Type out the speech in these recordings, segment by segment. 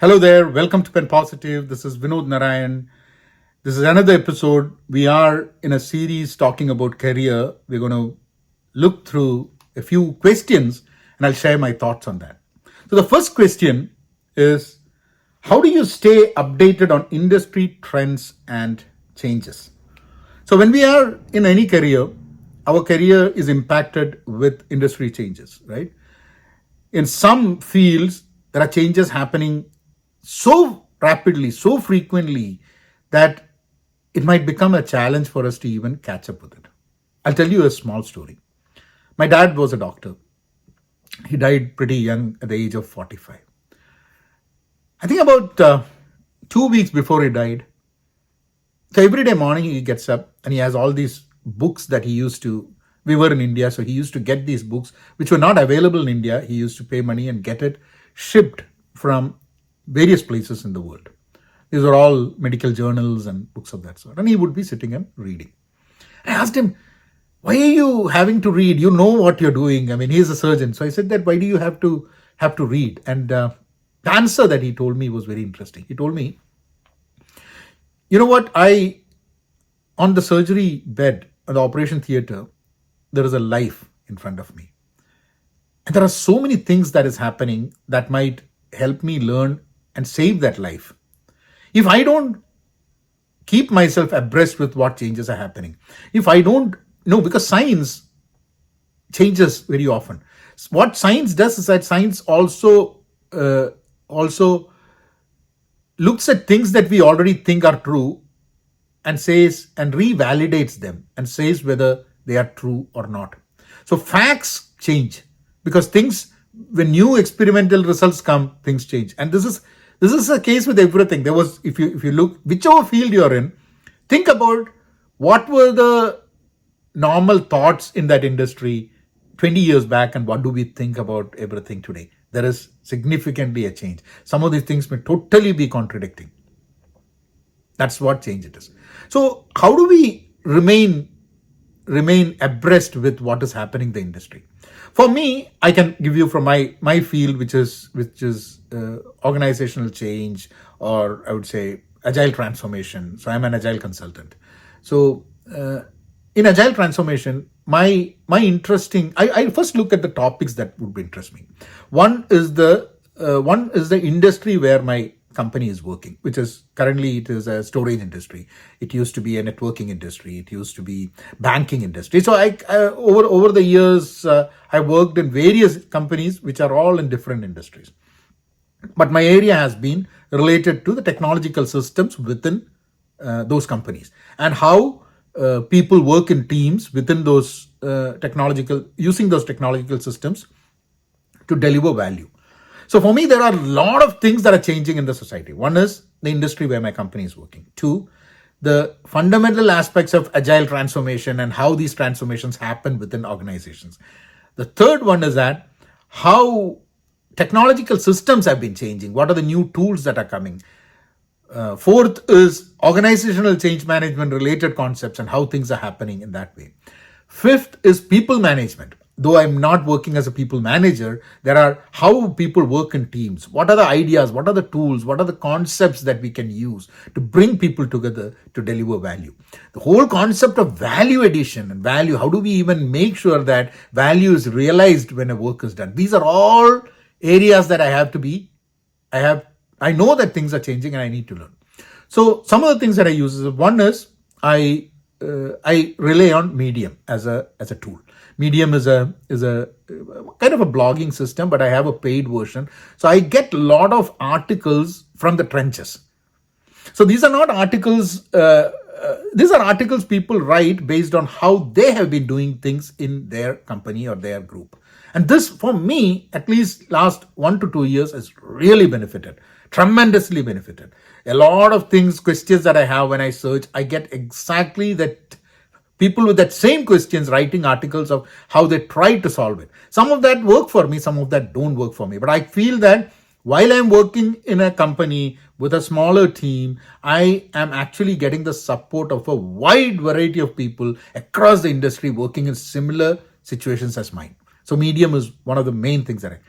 Hello there, welcome to Pen Positive. This is Vinod Narayan. This is another episode. We are in a series talking about career. We're going to look through a few questions and I'll share my thoughts on that. So, the first question is, how do you stay updated on industry trends and changes? So, when we are in any career, our career is impacted with industry changes, right? In some fields, there are changes happening so rapidly, so frequently that it might become a challenge for us to even catch up with it. I'll tell you a small story. My dad was a doctor. He died pretty young at the age of 45. I think about 2 weeks before he died. So every day morning he gets up and he has all these books that he used to. We were in India, so he used to get these books which were not available in India. He used to pay money and get it shipped from various places in the world. These are all medical journals and books of that sort. And he would be sitting and reading. I asked him, why are you having to read? You know what you're doing. I mean, he's a surgeon. So I said that, why do you have to read? And the answer that he told me was very interesting. He told me, you know what, on the surgery bed, on the operation theater, there is a life in front of me. And there are so many things that is happening that might help me learn and save that life. If I don't keep myself abreast with what changes are happening, if I don't know, because science changes very often. What science does is that science also looks at things that we already think are true and says and revalidates them and says whether they are true or not. So facts change because things, when new experimental results come, things change. And this is a case with everything. There was, if you look whichever field you're in, think about what were the normal thoughts in that industry 20 years back and what do we think about everything today. There is significantly a change. Some of these things may totally be contradicting. That's what change it is. So how do we remain abreast with what is happening in the industry? For me, I can give you from my field, which is organizational change, or I would say agile transformation. So I'm an agile consultant. So in agile transformation, my interesting, I first look at the topics that would interest me. One is the industry where my company is working, which is currently it is a storage industry. It used to be a networking industry. It used to be banking industry. So I over the years I worked in various companies which are all in different industries. But my area has been related to the technological systems within those companies and how people work in teams within those using those technological systems to deliver value. So for me, there are a lot of things that are changing in the society. One is the industry where my company is working. Two, the fundamental aspects of agile transformation and how these transformations happen within organizations. The third one is that how technological systems have been changing. What are the new tools that are coming? Fourth is organizational change management related concepts and how things are happening in that way. Fifth is people management. Though I'm not working as a people manager, there are how people work in teams. What are the ideas? What are the tools? What are the concepts that we can use to bring people together to deliver value? The whole concept of value addition and value, how do we even make sure that value is realized when a work is done? These are all areas that I know that things are changing and I need to learn. So some of the things that I use is, one is I rely on Medium as a tool. Medium is a kind of a blogging system, but I have a paid version. So I get a lot of articles from the trenches. So these are not articles, these are articles people write based on how they have been doing things in their company or their group. And this, for me, at least last 1 to 2 years, has really benefited, tremendously benefited. A lot of things, questions that I have when I search, I get exactly that. People with that same questions writing articles of how they try to solve it. Some of that work for me, some of that don't work for me. But I feel that while I'm working in a company with a smaller team, I am actually getting the support of a wide variety of people across the industry working in similar situations as mine. So Medium is one of the main things that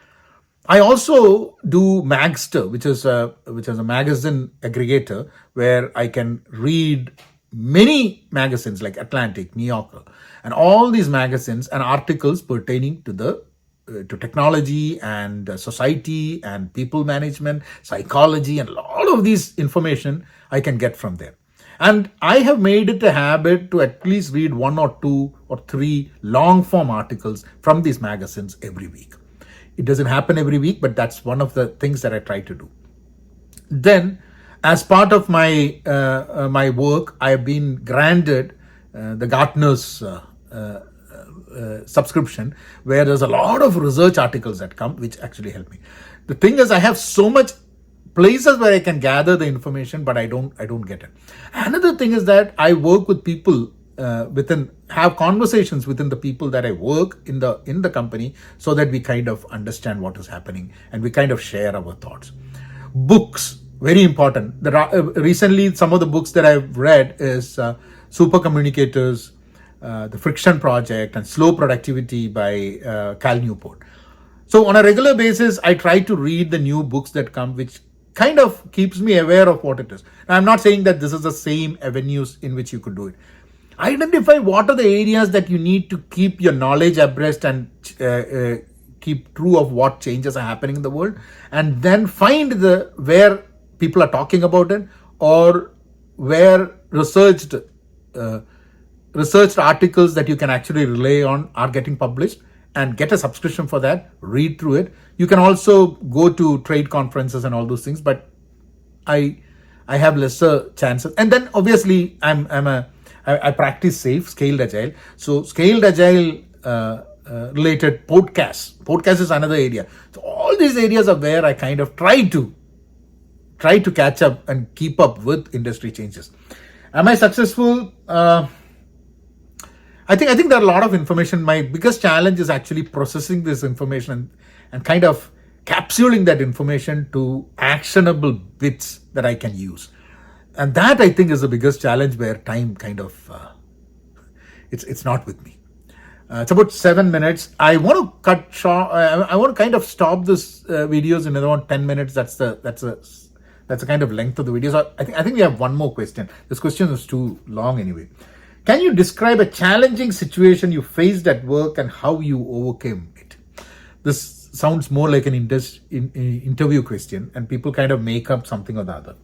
I also do Magster, which is a magazine aggregator where I can read many magazines like Atlantic, New Yorker, and all these magazines and articles pertaining to the to technology and society and people management, psychology, and all of these information I can get from there. And I have made it a habit to at least read one or two or three long form articles from these magazines every week. It doesn't happen every week, but that's one of the things that I try to do. Then, as part of my work, I have been granted the Gartner's subscription, where there's a lot of research articles that come, which actually help me. The thing is, I have so much places where I can gather the information, but I don't get it. Another thing is that I work with people within have conversations within the people that I work in the company, so that we kind of understand what is happening and we kind of share our thoughts. Books, very important. Recently, some of the books that I've read is Super Communicators, The Friction Project, and Slow Productivity by Cal Newport. So on a regular basis, I try to read the new books that come, which kind of keeps me aware of what it is. Now, I'm not saying that this is the same avenues in which you could do it. Identify what are the areas that you need to keep your knowledge abreast and keep true of what changes are happening in the world, and then find the where people are talking about it, or where researched articles that you can actually rely on are getting published, and get a subscription for that, read through it. You can also go to trade conferences and all those things, but I have lesser chances. And then obviously I practice safe scaled agile. So scaled agile related podcasts. Podcast is another area. So all these areas are where I kind of try to catch up and keep up with industry changes. Am I successful? I think there are a lot of information. My biggest challenge is actually processing this information and kind of capsuling that information to actionable bits that I can use. And that, I think, is the biggest challenge, where time kind of it's not with me. It's about 7 minutes. I want to cut short. I want to kind of stop this videos in around 10 minutes. That's the kind of length of the video. So I think we have one more question. This question is too long anyway. Can you describe a challenging situation you faced at work and how you overcame it? This sounds more like an interview question, and people kind of make up something or the other.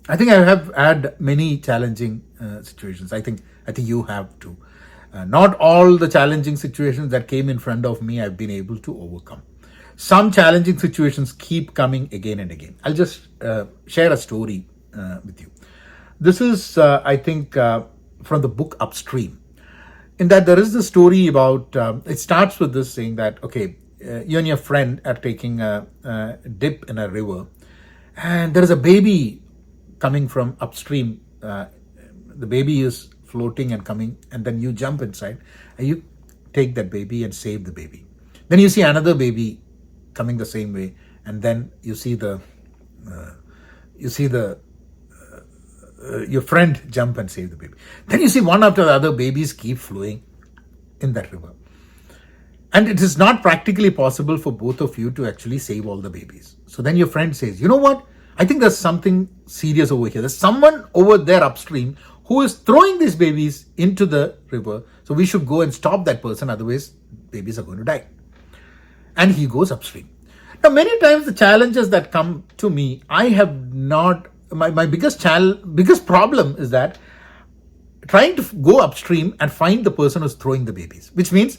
I think I have had many challenging situations. I think you have too. Not all the challenging situations that came in front of me I've been able to overcome. Some challenging situations keep coming again and again. I'll just share a story with you. This is, I think, from the book Upstream. In that, there is this story about, it starts with this saying that, okay, you and your friend are taking a dip in a river, and there is a baby coming from upstream. The baby is floating and coming, and then you jump inside and you take that baby and save the baby. Then you see another baby coming the same way, and then you see your friend jump and save the baby. Then you see one after the other babies keep flowing in that river. And it is not practically possible for both of you to actually save all the babies. So then your friend says, you know what? I think there's something serious over here. There's someone over there upstream who is throwing these babies into the river. So we should go and stop that person. Otherwise, babies are going to die. And he goes upstream. Now, many times the challenges that come to me, I have not, my biggest problem is that trying to go upstream and find the person who's throwing the babies, which means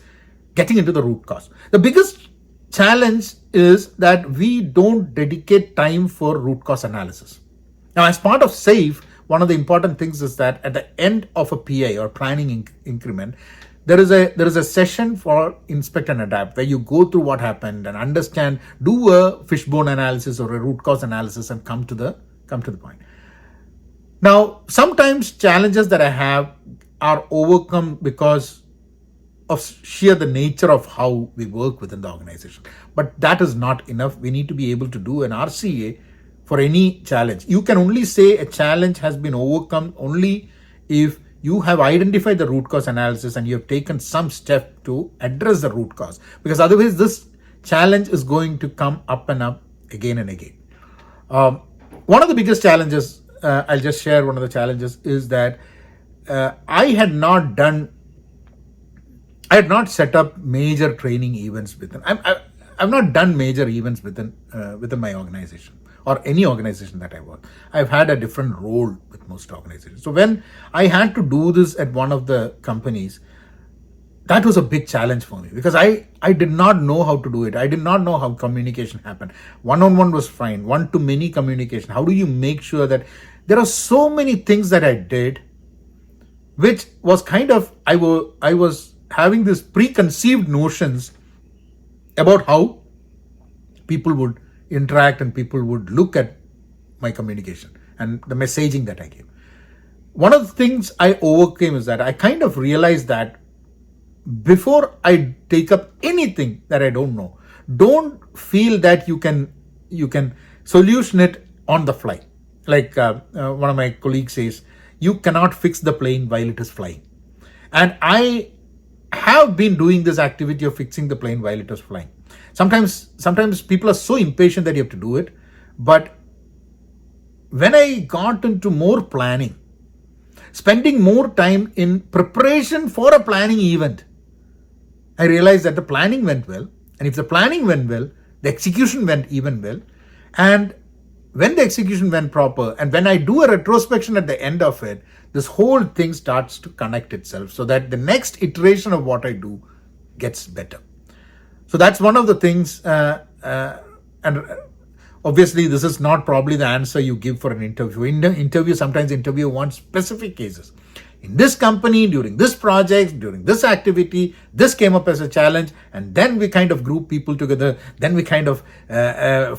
getting into the root cause. The biggest challenge is that we don't dedicate time for root cause analysis. Now, as part of SAFE, one of the important things is that at the end of a PI or planning increment, there is a session for inspect and adapt, where you go through what happened and understand, do a fishbone analysis or a root cause analysis, and come to the point. Now, sometimes challenges that I have are overcome because of sheer the nature of how we work within the organization. But that is not enough. We need to be able to do an RCA for any challenge. You can only say a challenge has been overcome only if you have identified the root cause analysis and you have taken some step to address the root cause. Because otherwise, this challenge is going to come up and up again and again. Um, One of the biggest challenges, I'll just share one of the challenges, is that I had not done, I had not set up major training events within. I've not done major events within my organization or any organization that I work. I've had a different role with most organizations. So when I had to do this at one of the companies, that was a big challenge for me because I did not know how to do it. I did not know how communication happened. One-on-one was fine. One-to-many communication. How do you make sure that there are so many things that I did, which was kind of, I was having this preconceived notions about how people would interact and people would look at my communication and the messaging that I gave. One of the things I overcame is that I kind of realized that before I take up anything that I don't know, don't feel that you can solution it on the fly. Like one of my colleagues says, you cannot fix the plane while it is flying. And I have been doing this activity of fixing the plane while it was flying. Sometimes people are so impatient that you have to do it. But when I got into more planning, spending more time in preparation for a planning event, I realized that the planning went well. And if the planning went well, the execution went even well. And when the execution went proper, and when I do a retrospection at the end of it, this whole thing starts to connect itself so that the next iteration of what I do gets better. So that's one of the things. And obviously, this is not probably the answer you give for an interview. In the interview, sometimes interview wants specific cases. In this company, during this project, during this activity, this came up as a challenge, and then we kind of group people together. Then we kind of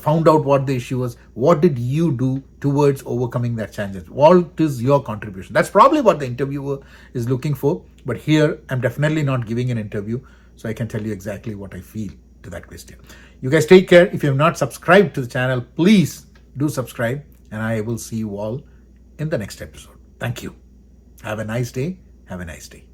found out what the issue was. What did you do towards overcoming that challenge? What is your contribution? That's probably what the interviewer is looking for. But here, I'm definitely not giving an interview, so I can tell you exactly what I feel to that question. You guys take care. If you have not subscribed to the channel, please do subscribe, and I will see you all in the next episode. Thank you. Have a nice day. Have a nice day.